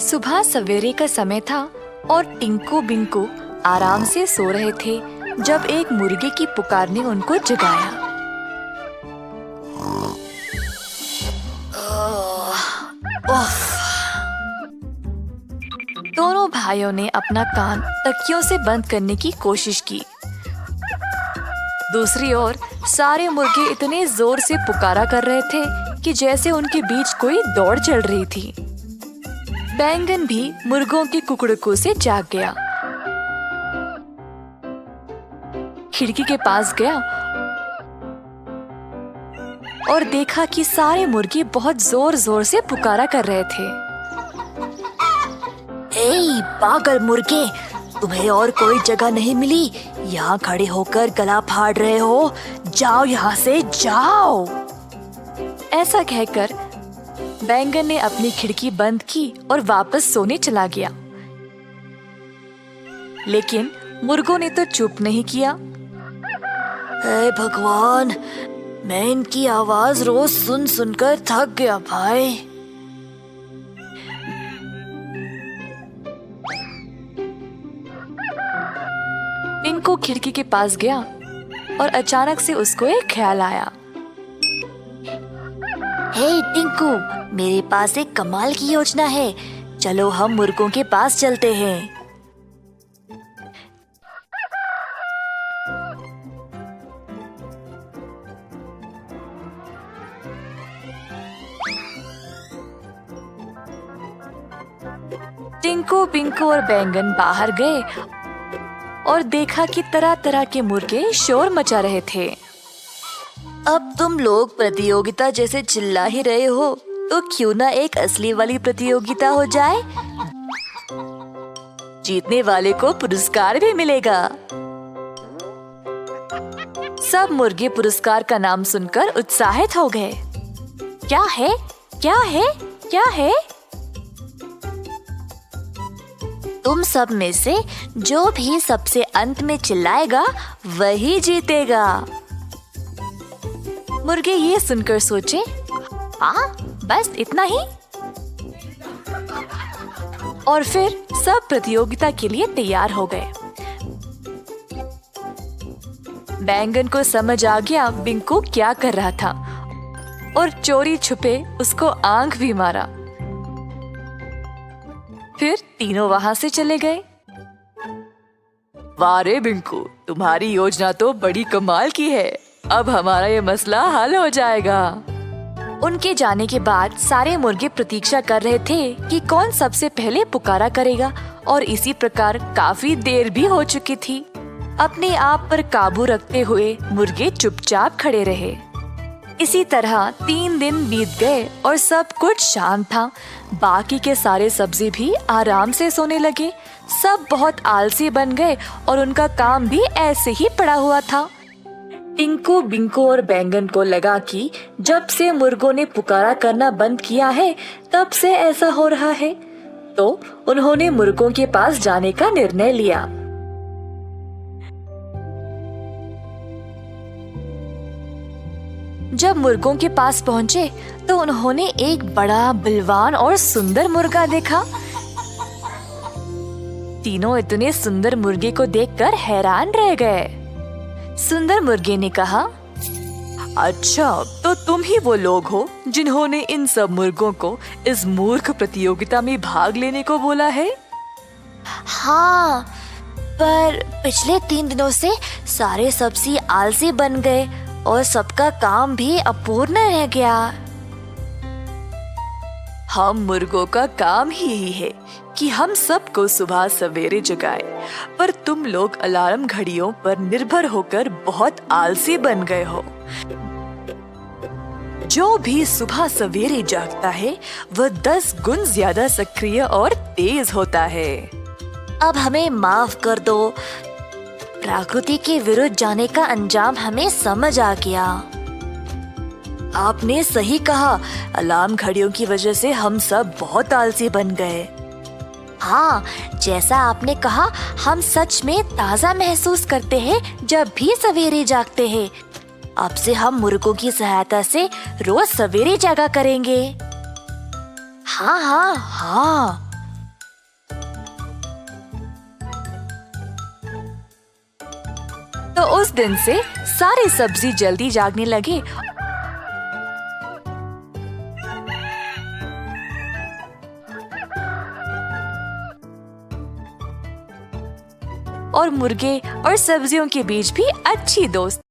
सुबह सवेरे का समय था और टिंकू बिंकू आराम से सो रहे थे जब एक मुर्गे की पुकार ने उनको जगाया। दोनों भाइयों ने अपना कान तकियों से बंद करने की कोशिश की। दूसरी ओर सारे मुर्गे इतने जोर से पुकारा कर रहे थे कि जैसे उनके बीच कोई दौड़ चल रही थी। बैंगन भी मुर्गों के कुकड़कों से जाग गया। खिड़की के पास गया और देखा कि सारे मुर्गे बहुत जोर जोर से पुकारा कर रहे थे। ए पागल मुर्गे, तुम्हें और कोई जगह नहीं मिली? यहाँ खड़े होकर गला फाड़ रहे हो? जाओ यहाँ से, जाओ। ऐसा कहकर बैंगन ने अपनी खिड़की बंद की और वापस सोने चला गया। लेकिन मुर्गों ने तो चुप नहीं किया। हे भगवान, मैं इनकी आवाज रोज सुन सुनकर थक गया भाई। टिंकू खिड़की के पास गया और अचानक से उसको एक ख्याल आया। हे टिंकू, मेरे पास एक कमाल की योजना है। चलो हम मुर्गों के पास चलते हैं। टिंकू बिंकू और बैंगन बाहर गए और देखा कि तरह तरह के मुर्गे शोर मचा रहे थे। अब तुम लोग प्रतियोगिता जैसे चिल्ला ही रहे हो, तो क्यों ना एक असली वाली प्रतियोगिता हो जाए? जीतने वाले को पुरस्कार भी मिलेगा। सब मुर्गे पुरस्कार का नाम सुनकर उत्साहित हो गए। क्या है? क्या है? क्या है? तुम सब में से जो भी सबसे अंत में चिल्लाएगा वही जीतेगा। मुर्गे ये सुनकर सोचे, हाँ बस इतना ही। और फिर सब प्रतियोगिता के लिए तैयार हो गए। बैंगन को समझ आ गया बिंकू क्या कर रहा था और चोरी छुपे उसको आंख भी मारा। फिर तीनों वहां से चले गए। वाह रे बिंकू, तुम्हारी योजना तो बड़ी कमाल की है। अब हमारा ये मसला हल हो जाएगा। उनके जाने के बाद सारे मुर्गे प्रतीक्षा कर रहे थे कि कौन सबसे पहले पुकारा करेगा, और इसी प्रकार काफी देर भी हो चुकी थी। अपने आप पर काबू रखते हुए मुर्गे चुपचाप खड़े रहे। इसी तरह 3 दिन बीत गए और सब कुछ शांत था। बाकी के सारे सब्जी भी आराम से सोने लगे। सब बहुत आलसी बन गए और उनका काम भी ऐसे ही पड़ा हुआ था। टिंकू बिंकू और बैंगन को लगा कि जब से मुर्गों ने पुकारा करना बंद किया है तब से ऐसा हो रहा है, तो उन्होंने मुर्गों के पास जाने का निर्णय लिया। जब मुर्गों के पास पहुंचे तो उन्होंने एक बड़ा बलवान और सुंदर मुर्गा देखा। तीनों इतने सुंदर मुर्गे को देखकर हैरान रह गए। सुंदर मुर्गे ने कहा, अच्छा तो तुम ही वो लोग हो जिन्होंने इन सब मुर्गों को इस मूर्ख प्रतियोगिता में भाग लेने को बोला है? हाँ, पर पिछले 3 दिनों से सारे सब्जी आलसी बन गए और सबका काम भी अपूर्ण रह गया। हम मुर्गों का काम ही यही है कि हम सबको सुबह सवेरे जगाएं, पर तुम लोग अलार्म घड़ियों पर निर्भर होकर बहुत आलसी बन गए हो। जो भी सुबह सवेरे जागता है वह 10 गुण ज्यादा सक्रिय और तेज होता है। अब हमें माफ कर दो। प्रकृति के विरुद्ध जाने का अंजाम हमें समझ आ गया। आपने सही कहा, अलार्म घड़ियों की वजह से हम सब बहुत आलसी बन गए। हाँ, जैसा आपने कहा, हम सच में ताज़ा महसूस करते हैं जब भी सवेरे जागते हैं। अब से हम मुर्गों की सहायता से रोज सवेरे जागा करेंगे। हाँ हाँ हाँ, तो उस दिन से सारे सब्जी जल्दी जागने लगे और मुर्गे और सब्जियों के बीच भी अच्छी दोस्ती